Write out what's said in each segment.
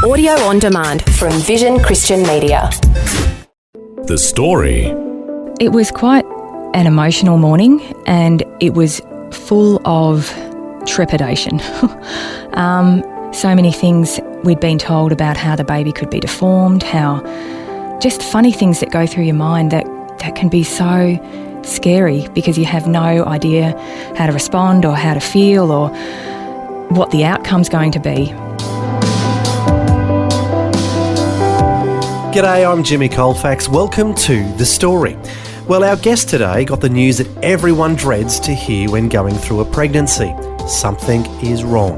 Audio on demand from Vision Christian Media. The Story. It was quite an emotional morning, and it was full of trepidation. So many things we'd been told about how the baby could be deformed, how just funny things that go through your mind that can be so scary because you have no idea how to respond or how to feel or what the outcome's going to be. G'day, I'm Jimmy Colfax. Welcome to The Story. Well, our guest today got the news that everyone dreads to hear when going through a pregnancy. Something is wrong.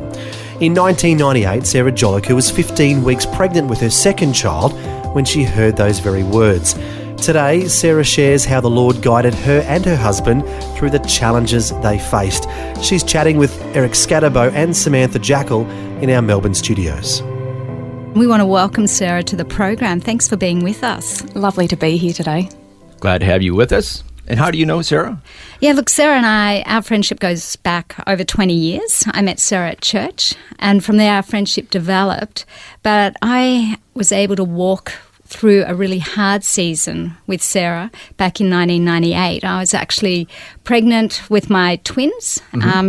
In 1998, Sarah Jolicoeur was 15 weeks pregnant with her second child when she heard those very words. Today, Sarah shares how the Lord guided her and her husband through the challenges they faced. She's chatting with Eric Scatterbo and Samantha Jackal in our Melbourne studios. We want to welcome Sarah to the program. Thanks for being with us. Lovely to be here today. Glad to have you with us. And how do you know Sarah? Yeah, look, Sarah and I, our friendship goes back over 20 years. I met Sarah at church, and from there our friendship developed. But I was able to walk through a really hard season with Sarah back in 1998. I was actually pregnant with my twins,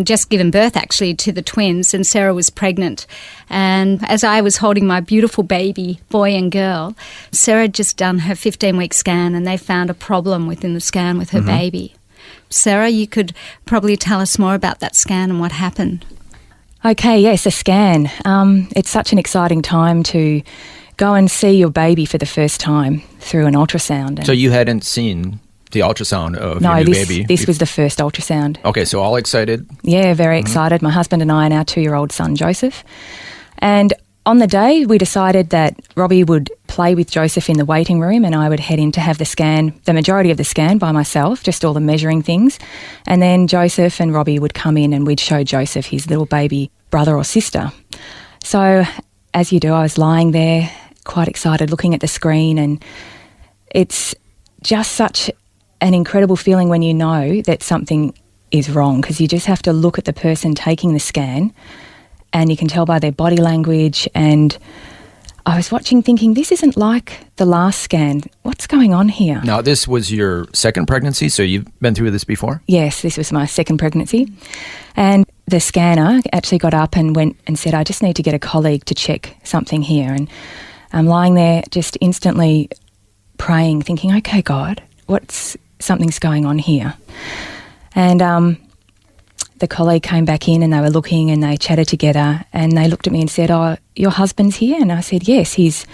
just given birth actually to the twins, and Sarah was pregnant. And as I was holding my beautiful baby, boy and girl, Sarah had just done her 15-week scan, and they found a problem within the scan with her baby. Sarah, you could probably tell us more about that scan and what happened. Okay, yes, a scan. It's such an exciting time to go and see your baby for the first time through an ultrasound. So you hadn't seen the ultrasound of your new baby? No, this was the first ultrasound. Okay, so all excited? Yeah, very excited. My husband and I and our 2-year-old son, Joseph. And on the day, we decided that Robbie would play with Joseph in the waiting room and I would head in to have the scan, the majority of the scan by myself, just all the measuring things. And then Joseph and Robbie would come in and we'd show Joseph his little baby brother or sister. So as you do, I was lying there, quite excited, looking at the screen, and it's just such an incredible feeling when you know that something is wrong, because you just have to look at the person taking the scan and you can tell by their body language. And I was watching thinking, this isn't like the last scan. What's going on here? Now, this was your second pregnancy, so you've been through this before? Yes, this was my second pregnancy. And the scanner actually got up and went and said, I just need to get a colleague to check something here. And I'm lying there just instantly praying, thinking, okay, God, something's going on here. And the colleague came back in and they were looking and they chatted together and they looked at me and said, oh, your husband's here? And I said, yes, he's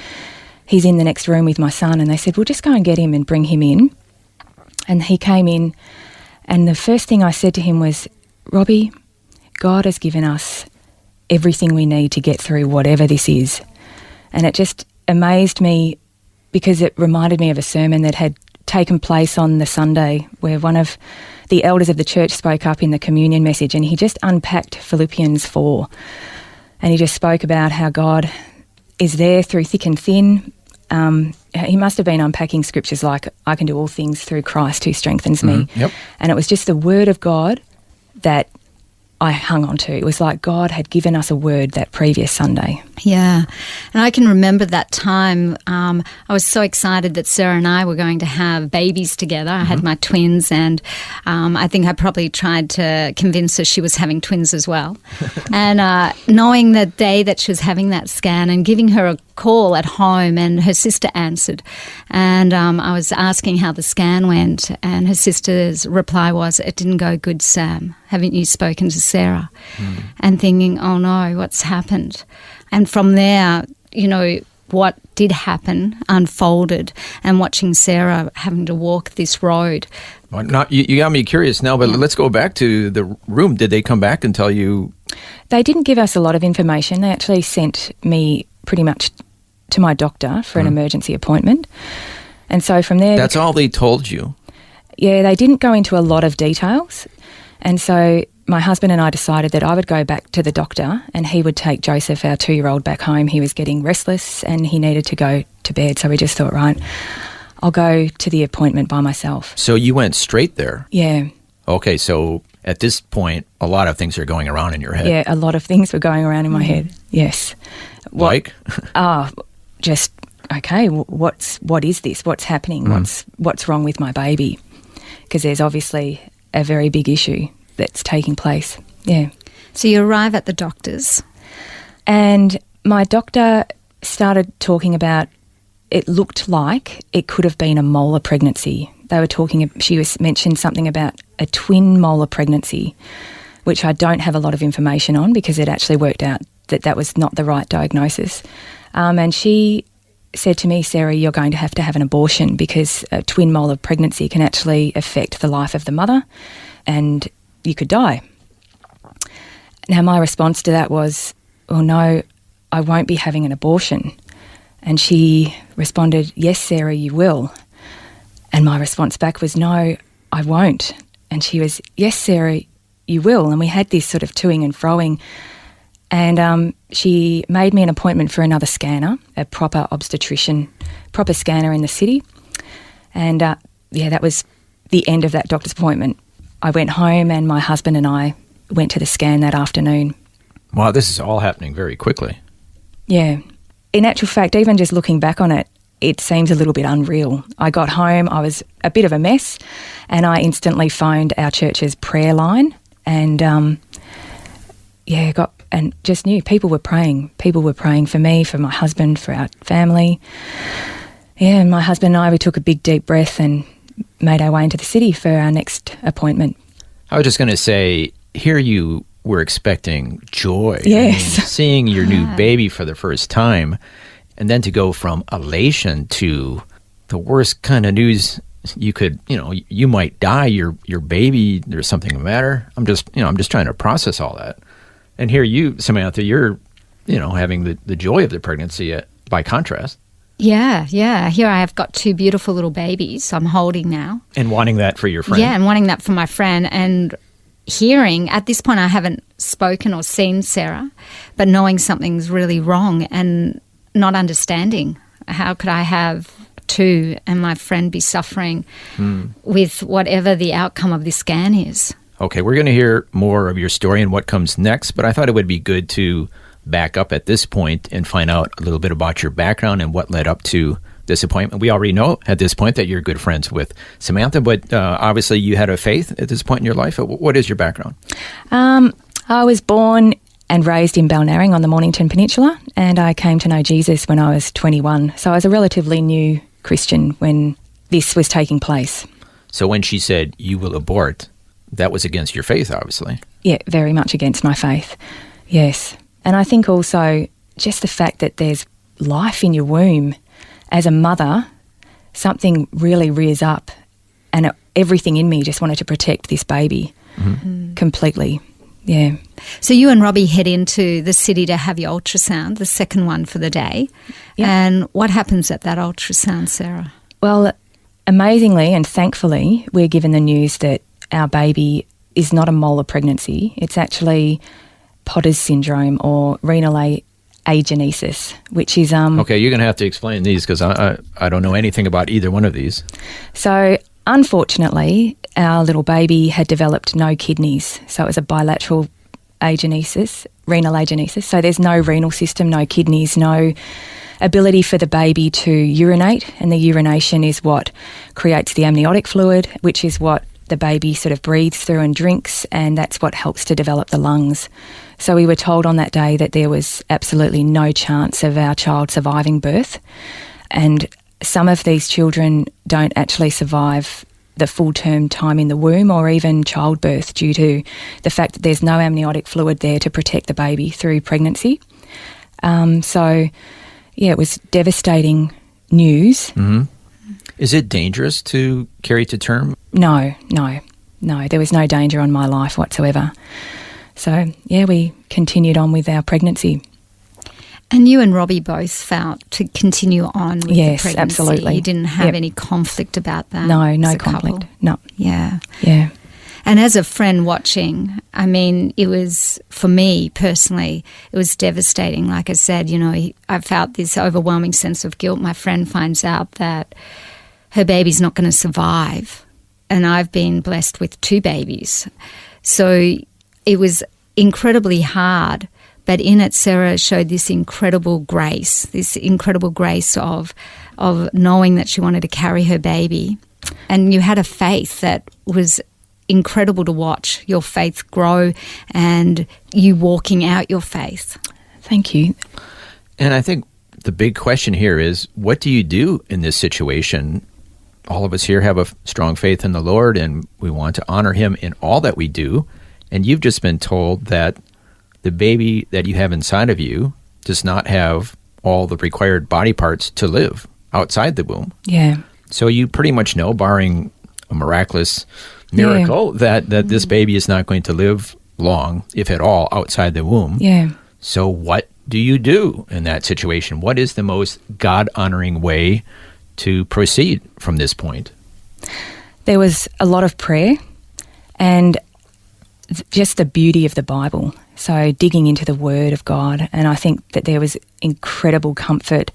in the next room with my son. And they said, well, just go and get him and bring him in. And he came in and the first thing I said to him was, Robbie, God has given us everything we need to get through whatever this is. And it just amazed me because it reminded me of a sermon that had taken place on the Sunday where one of the elders of the church spoke up in the communion message and he just unpacked Philippians 4. And he just spoke about how God is there through thick and thin. He must have been unpacking scriptures like, I can do all things through Christ who strengthens me. Yep. And it was just the word of God that I hung on to. It was like God had given us a word that previous Sunday. Yeah, and I can remember that time. I was so excited that Sarah and I were going to have babies together. I had my twins, and I think I probably tried to convince her she was having twins as well. And knowing the day that she was having that scan and giving her a call at home, and her sister answered. And I was asking how the scan went, and her sister's reply was, it didn't go good, Sam. Haven't you spoken to Sarah? And thinking, oh no, what's happened? And from there, you know, what did happen unfolded, and watching Sarah having to walk this road. Well, you got me curious now, but let's go back to the room. Did they come back and tell you? They didn't give us a lot of information. They actually sent me pretty much to my doctor for an emergency appointment. And so from there... That's all they told you? Yeah, they didn't go into a lot of details. And so my husband and I decided that I would go back to the doctor and he would take Joseph, our 2-year-old, back home. He was getting restless and he needed to go to bed. So we just thought, right, I'll go to the appointment by myself. So you went straight there? Yeah. Okay, so at this point, a lot of things are going around in your head. Yeah, a lot of things were going around in my head. Yes. Like? Just, okay, what is this? What's happening? What's wrong with my baby? Because there's obviously a very big issue that's taking place. Yeah. So you arrive at the doctor's. And my doctor started talking about, it looked like it could have been a molar pregnancy. She mentioned something about a twin molar pregnancy, which I don't have a lot of information on because it actually worked out that was not the right diagnosis. And she said to me, Sarah, you're going to have an abortion because a twin molar pregnancy can actually affect the life of the mother and you could die. Now, my response to that was, oh no, I won't be having an abortion. And she responded, yes, Sarah, you will. And my response back was, no, I won't. And she was, yes, Sarah, you will. And we had this sort of toing and froing. And she made me an appointment for another scanner, a proper scanner in the city. And that was the end of that doctor's appointment. I went home and my husband and I went to the scan that afternoon. Wow, this is all happening very quickly. Yeah. In actual fact, even just looking back on it, it seems a little bit unreal. I got home, I was a bit of a mess, and I instantly phoned our church's prayer line and, just knew people were praying. People were praying for me, for my husband, for our family. Yeah, and my husband and I, we took a big deep breath and made our way into the city for our next appointment. I was just going to say, here you were expecting joy. Yes. I mean, seeing your new baby for the first time, and then to go from elation to the worst kind of news you could, you might die, your baby, there's something the matter. I'm just trying to process all that. And here you, Samantha, you're, having the joy of the pregnancy by contrast. Yeah. Here I have got two beautiful little babies I'm holding now. And wanting that for your friend. Yeah, and wanting that for my friend. And hearing, at this point I haven't spoken or seen Sarah, but knowing something's really wrong and not understanding. How could I have two and my friend be suffering with whatever the outcome of this scan is? Okay, we're going to hear more of your story and what comes next, but I thought it would be good to back up at this point and find out a little bit about your background and what led up to this appointment. We already know at this point that you're good friends with Samantha, but obviously you had a faith at this point in your life. What is your background? I was born and raised in Balnarring on the Mornington Peninsula, and I came to know Jesus when I was 21. So I was a relatively new Christian when this was taking place. So when she said, you will abort, that was against your faith, obviously. Yeah, very much against my faith, yes. And I think also just the fact that there's life in your womb. As a mother, something really rears up and everything in me just wanted to protect this baby completely. Yeah. So you and Robbie head into the city to have your ultrasound, the second one for the day. Yep. And what happens at that ultrasound, Sarah? Well, amazingly and thankfully, we're given the news that our baby is not a molar pregnancy. It's actually Potter's syndrome or renal agenesis, which is... Okay, you're going to have to explain these because I don't know anything about either one of these. So, unfortunately, our little baby had developed no kidneys. So it was a bilateral agenesis, renal agenesis. So there's no renal system, no kidneys, no ability for the baby to urinate. And the urination is what creates the amniotic fluid, which is what the baby sort of breathes through and drinks, and that's what helps to develop the lungs. So we were told on that day that there was absolutely no chance of our child surviving birth. And some of these children don't actually survive the full-term time in the womb or even childbirth due to the fact that there's no amniotic fluid there to protect the baby through pregnancy. It was devastating news. Mm-hmm. Is it dangerous to carry to term? No. There was no danger on my life whatsoever. So, we continued on with our pregnancy. And you and Robbie both felt to continue on with the pregnancy. Yes, absolutely. You didn't have any conflict about that? No conflict. Couple? No. Yeah. Yeah. And as a friend watching, I mean, it was, for me personally, it was devastating. Like I said, I felt this overwhelming sense of guilt. My friend finds out that her baby's not going to survive. And I've been blessed with two babies. So it was incredibly hard, but in it, Sarah showed this incredible grace of knowing that she wanted to carry her baby. And you had a faith that was incredible to watch, your faith grow and you walking out your faith. Thank you. And I think the big question here is, what do you do in this situation? All of us here have a strong faith in the Lord, and we want to honor him in all that we do. And you've just been told that the baby that you have inside of you does not have all the required body parts to live outside the womb. Yeah. So you pretty much know, barring a miraculous miracle, that this baby is not going to live long, if at all, outside the womb. Yeah. So what do you do in that situation? What is the most God-honoring way to proceed from this point? There was a lot of prayer and just the beauty of the Bible. So digging into the Word of God, and I think that there was incredible comfort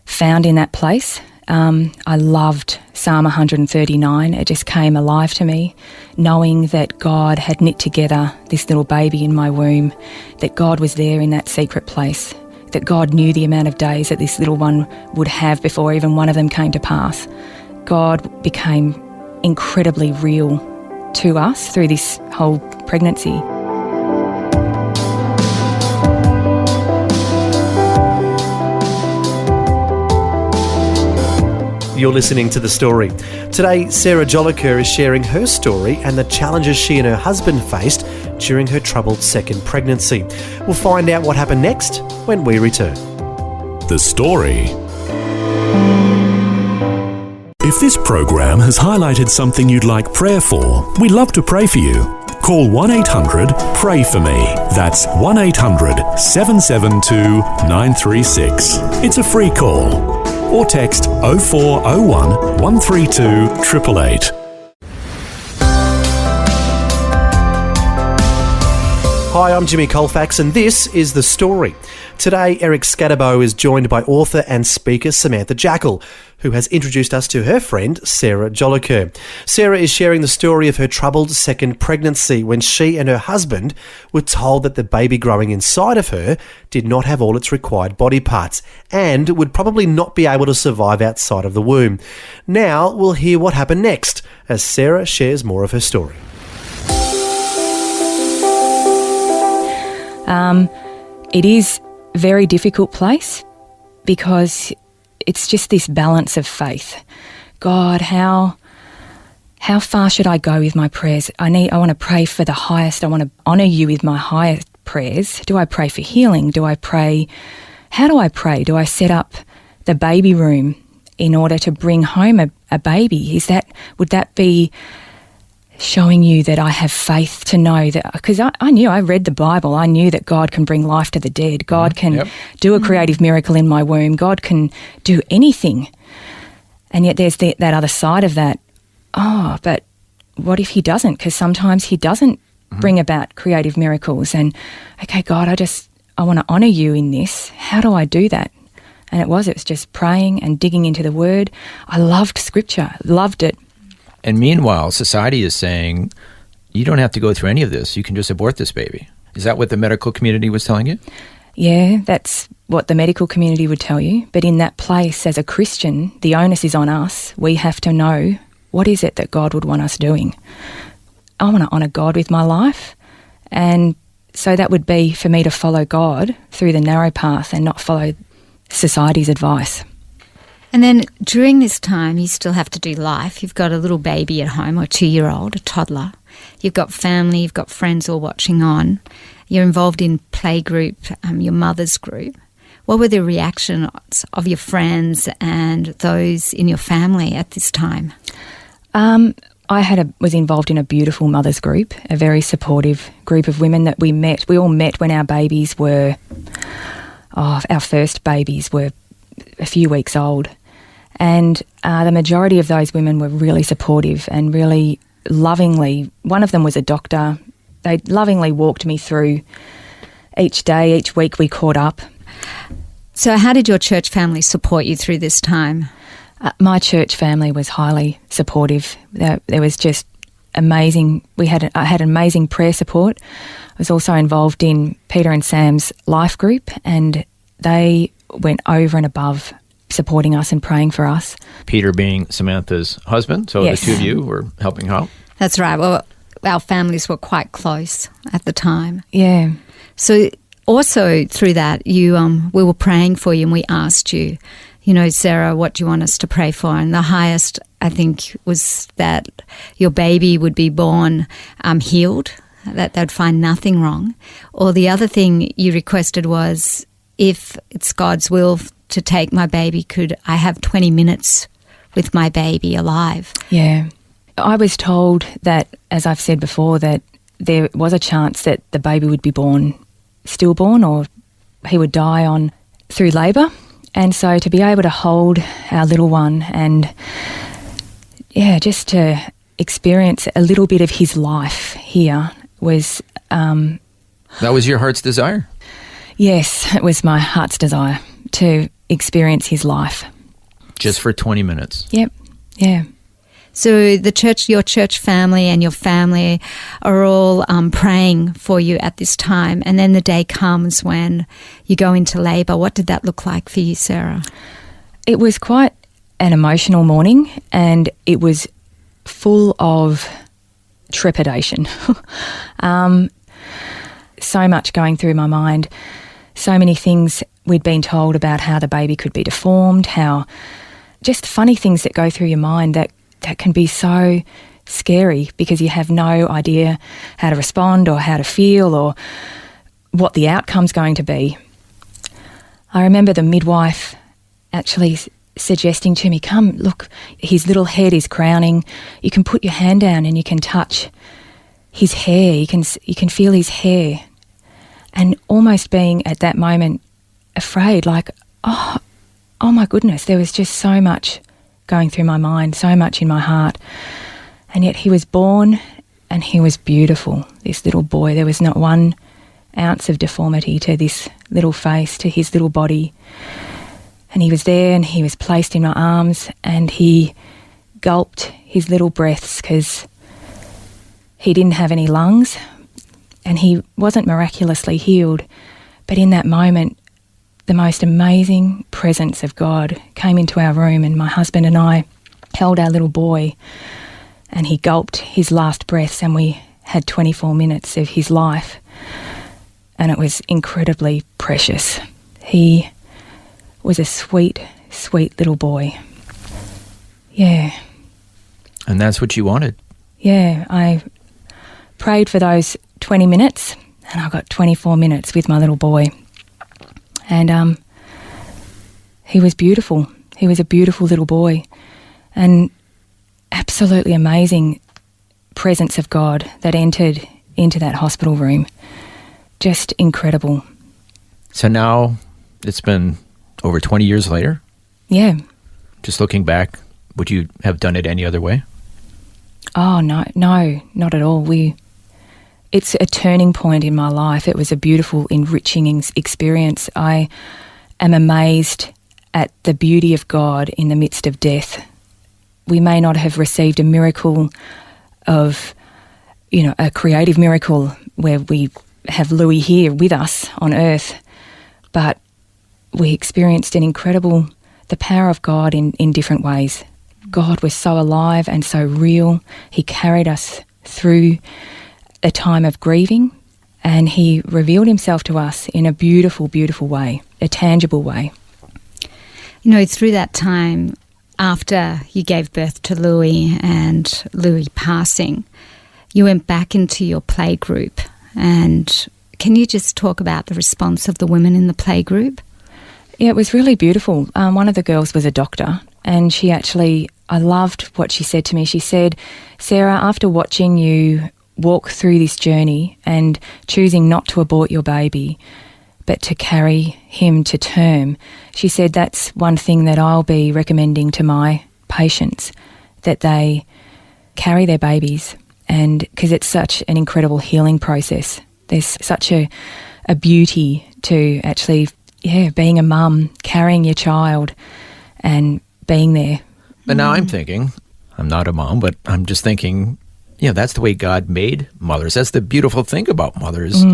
found in that place. I loved Psalm 139. It just came alive to me, knowing that God had knit together this little baby in my womb, that God was there in that secret place, that God knew the amount of days that this little one would have before even one of them came to pass. God became incredibly real to us through this whole pregnancy. You're listening to The Story. Today, Sarah Jolicoeur is sharing her story and the challenges she and her husband faced during her troubled second pregnancy. We'll find out what happened next when we return. The Story. If this program has highlighted something you'd like prayer for, we'd love to pray for you. Call 1-800-PRAY-FOR-ME. That's 1-800-772-936. It's a free call. Or text 0401 132 888. Hi, I'm Jimmy Colfax and this is The Story. Today, Eric Scatterbo is joined by author and speaker Samantha Jackal, who has introduced us to her friend Sarah Jolicoeur. Sarah is sharing the story of her troubled second pregnancy when she and her husband were told that the baby growing inside of her did not have all its required body parts and would probably not be able to survive outside of the womb. Now we'll hear what happened next as Sarah shares more of her story. It is a very difficult place because it's just this balance of faith. God, how far should I go with my prayers? I want to pray for the highest. I want to honour you with my highest prayers. Do I pray for healing? How do I pray? Do I set up the baby room in order to bring home a baby? Would that be showing you that I have faith to know that, because I read the Bible, I knew that God can bring life to the dead. God can do a creative miracle in my womb. God can do anything. And yet there's that other side of that. Oh, but what if he doesn't? Because sometimes he doesn't bring about creative miracles. And, okay, God, I want to honour you in this. How do I do that? And it was just praying and digging into the Word. I loved Scripture, loved it. And meanwhile, society is saying, you don't have to go through any of this. You can just abort this baby. Is that what the medical community was telling you? Yeah, that's what the medical community would tell you. But in that place, as a Christian, the onus is on us. We have to know, what is it that God would want us doing? I want to honour God with my life. And so that would be for me to follow God through the narrow path and not follow society's advice. And then during this time, you still have to do life. You've got a little baby at home, or a 2-year-old, a toddler. You've got family, you've got friends all watching on. You're involved in playgroup, your mother's group. What were the reactions of your friends and those in your family at this time? I was involved in a beautiful mother's group, a very supportive group of women that we met. We all met when our babies were, our first babies were a few weeks old. And the majority of those women were really supportive and really lovingly, one of them was a doctor, they lovingly walked me through each day, each week we caught up. So how did your church family support you through this time? My church family was highly supportive. There was just amazing. I had amazing prayer support. I was also involved in Peter and Sam's life group, and they went over and above supporting us and praying for us. Peter being Samantha's husband, so Yes. the two of you were helping out. That's right. Well, our families were quite close at the time. Yeah. So also through that, we were praying for you, and we asked you, Sarah, what do you want us to pray for? And the highest, I think, was that your baby would be born healed, that they'd find nothing wrong. Or the other thing you requested was, if it's God's will to take my baby, could I have 20 minutes with my baby alive? Yeah. I was told that, as I've said before, that there was a chance that the baby would be born stillborn, or he would die through labour. And so to be able to hold our little one and, just to experience a little bit of his life here was... That was your heart's desire? Yes, it was my heart's desire to experience his life. Just for 20 minutes? Yep, yeah. So your church family and your family are all praying for you at this time, and then the day comes when you go into labour. What did that look like for you, Sarah? It was quite an emotional morning, and it was full of trepidation. So much going through my mind, so many things we'd been told about how the baby could be deformed, how just funny things that go through your mind that can be so scary because you have no idea how to respond or how to feel or what the outcome's going to be. I remember the midwife actually suggesting to me, come, look, his little head is crowning. You can put your hand down and you can touch his hair. You can feel his hair. And almost being at that moment afraid, like, oh my goodness, there was just so much going through my mind, so much in my heart. And yet he was born and he was beautiful, this little boy. There was not 1 ounce of deformity to this little face, to his little body. And he was there and he was placed in my arms and he gulped his little breaths because he didn't have any lungs and he wasn't miraculously healed. But in that moment, the most amazing presence of God came into our room, and my husband and I held our little boy and he gulped his last breaths, and we had 24 minutes of his life, and it was incredibly precious. He was a sweet, sweet little boy. Yeah. And that's what you wanted? Yeah, I prayed for those 20 minutes and I got 24 minutes with my little boy. And he was beautiful. He was a beautiful little boy, and absolutely amazing presence of God that entered into that hospital room. Just incredible. So now it's been over 20 years later? Yeah. Just looking back, would you have done it any other way? Oh, no, not at all. It's a turning point in my life. It was a beautiful, enriching experience. I am amazed at the beauty of God in the midst of death. We may not have received a miracle of, a creative miracle where we have Louis here with us on earth, but we experienced the power of God in different ways. God was so alive and so real. He carried us through a time of grieving, and he revealed himself to us in a beautiful, beautiful way, a tangible way. Through that time, after you gave birth to Louis and Louis passing, you went back into your play group. And can you just talk about the response of the women in the play group? Yeah, it was really beautiful. One of the girls was a doctor, and I loved what she said to me. She said, Sarah, after watching you walk through this journey and choosing not to abort your baby, but to carry him to term, she said that's one thing that I'll be recommending to my patients, that they carry their babies, and because it's such an incredible healing process. There's such a beauty to actually, being a mum, carrying your child and being there. But now I'm thinking, I'm not a mom, but I'm just thinking, that's the way God made mothers. That's the beautiful thing about mothers.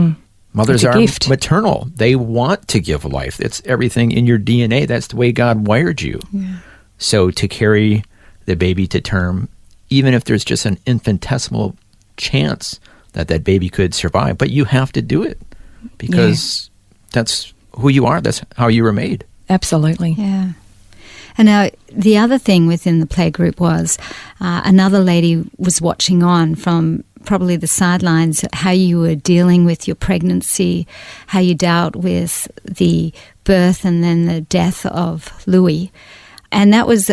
Mothers It's a are gift. maternal. They want to give life. It's everything in your DNA. That's the way God wired you. Yeah. So to carry the baby to term, even if there's just an infinitesimal chance that that baby could survive, but you have to do it because that's who you are. That's how you were made. Absolutely. Yeah. And now the other thing within the playgroup was another lady was watching on from probably the sidelines how you were dealing with your pregnancy, how you dealt with the birth and then the death of Louis. And that was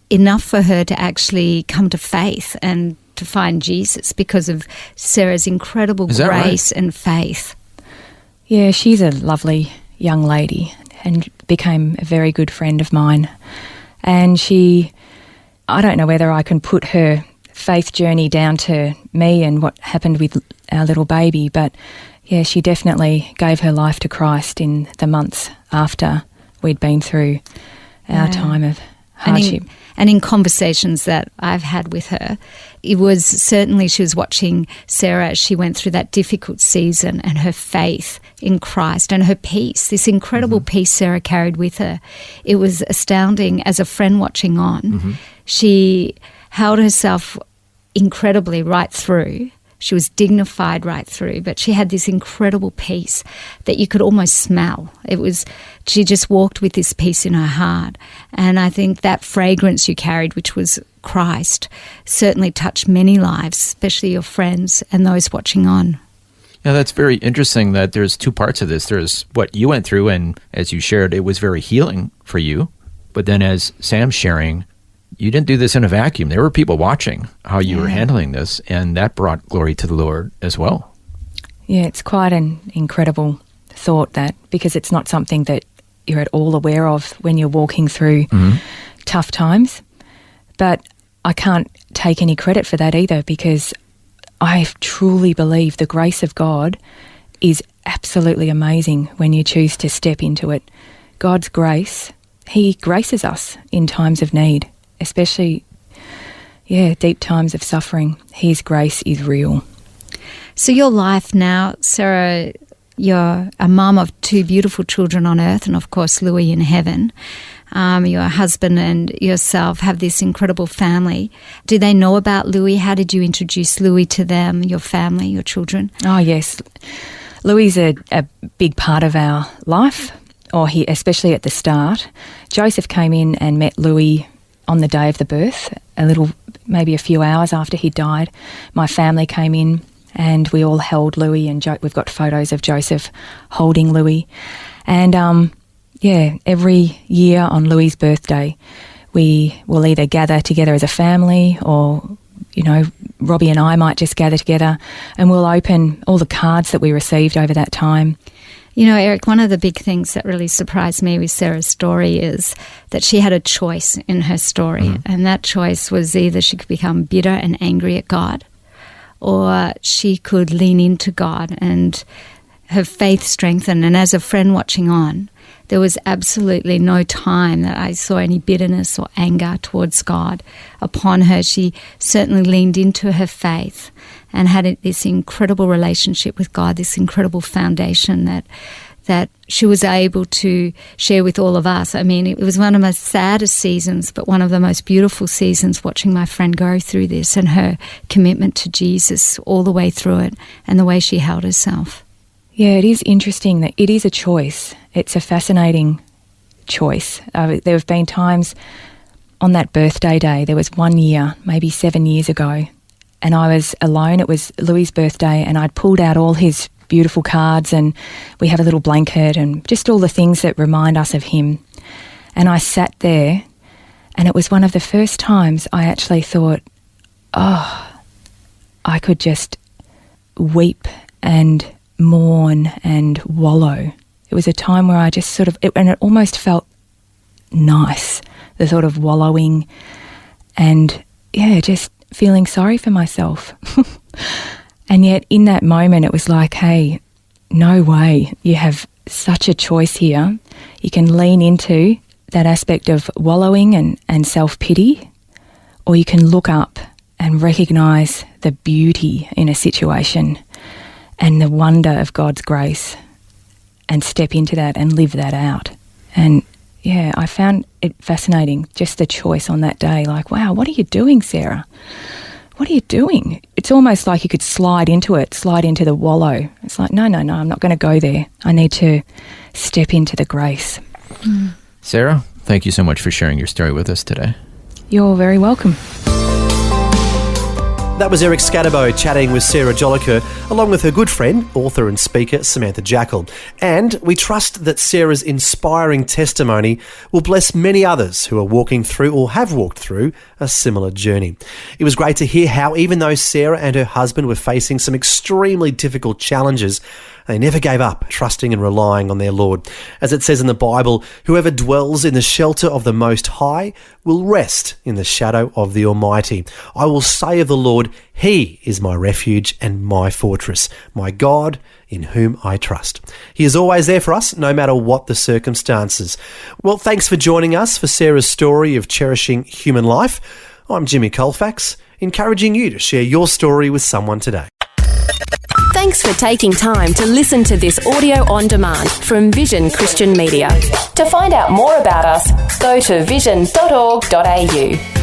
enough for her to actually come to faith and to find Jesus because of Sarah's incredible grace and faith. Yeah, she's a lovely young lady and became a very good friend of mine. And I don't know whether I can put her faith journey down to me and what happened with our little baby, but yeah, she definitely gave her life to Christ in the months after we'd been through our time of hardship. And in conversations that I've had with her, it was certainly she was watching Sarah as she went through that difficult season and her faith in Christ and her peace, this incredible peace Sarah carried with her. It was astounding as a friend watching on. She held herself incredibly right through. She was dignified right through, but she had this incredible peace that you could almost smell. She just walked with this peace in her heart. And I think that fragrance you carried, which was Christ, certainly touched many lives, especially your friends and those watching on. Yeah, that's very interesting that there's two parts of this. There's what you went through, and as you shared, it was very healing for you. But then as Sam's sharing, you didn't do this in a vacuum. There were people watching how you were handling this, and that brought glory to the Lord as well. Yeah, it's quite an incredible thought that, because it's not something that you're at all aware of when you're walking through tough times. But I can't take any credit for that either, because I truly believe the grace of God is absolutely amazing when you choose to step into it. God's grace, He graces us in times of need, especially, deep times of suffering. His grace is real. So your life now, Sarah, you're a mum of two beautiful children on earth and, of course, Louis in heaven. Your husband and yourself have this incredible family. Do they know about Louis? How did you introduce Louis to them, your family, your children? Oh, yes. Louis is a big part of our life, especially at the start. Joseph came in and met Louis on the day of the birth, maybe a few hours after he died. My family came in and we all held Louis, and we've got photos of Joseph holding Louis. And every year on Louis's birthday, we will either gather together as a family or, Robbie and I might just gather together and we'll open all the cards that we received over that time. Eric, one of the big things that really surprised me with Sarah's story is that she had a choice in her story. And that choice was either she could become bitter and angry at God, or she could lean into God and her faith strengthened. And as a friend watching on, there was absolutely no time that I saw any bitterness or anger towards God upon her. She certainly leaned into her faith and had this incredible relationship with God, this incredible foundation that she was able to share with all of us. I mean, it was one of my saddest seasons, but one of the most beautiful seasons watching my friend go through this and her commitment to Jesus all the way through it and the way she held herself. Yeah, it is interesting that it is a choice. It's a fascinating choice. There have been times on that birthday day, there was one year, maybe 7 years ago, and I was alone. It was Louis's birthday and I'd pulled out all his beautiful cards and we have a little blanket and just all the things that remind us of him. And I sat there and it was one of the first times I actually thought, I could just weep and mourn and wallow. It was a time where I just and it almost felt nice, the sort of wallowing and, just feeling sorry for myself. And yet in that moment it was like, hey, no way, you have such a choice here. You can lean into that aspect of wallowing and self-pity, or you can look up and recognise the beauty in a situation and the wonder of God's grace and step into that and live that out. And yeah, I found it fascinating, just the choice on that day. Like, wow, what are you doing, Sarah? What are you doing? It's almost like you could slide into it, slide into the wallow. It's like, no, I'm not going to go there. I need to step into the grace. Sarah, thank you so much for sharing your story with us today. You're very welcome. That was Eric Scatterbo chatting with Sarah Jolicoeur, along with her good friend, author and speaker Samantha Jackal. And we trust that Sarah's inspiring testimony will bless many others who are walking through or have walked through a similar journey. It was great to hear how, even though Sarah and her husband were facing some extremely difficult challenges, they never gave up, trusting and relying on their Lord. As it says in the Bible, whoever dwells in the shelter of the Most High will rest in the shadow of the Almighty. I will say of the Lord, He is my refuge and my fortress, my God in whom I trust. He is always there for us, no matter what the circumstances. Well, thanks for joining us for Sarah's story of cherishing human life. I'm Jimmy Colfax, encouraging you to share your story with someone today. Thanks for taking time to listen to this audio on demand from Vision Christian Media. To find out more about us, go to vision.org.au.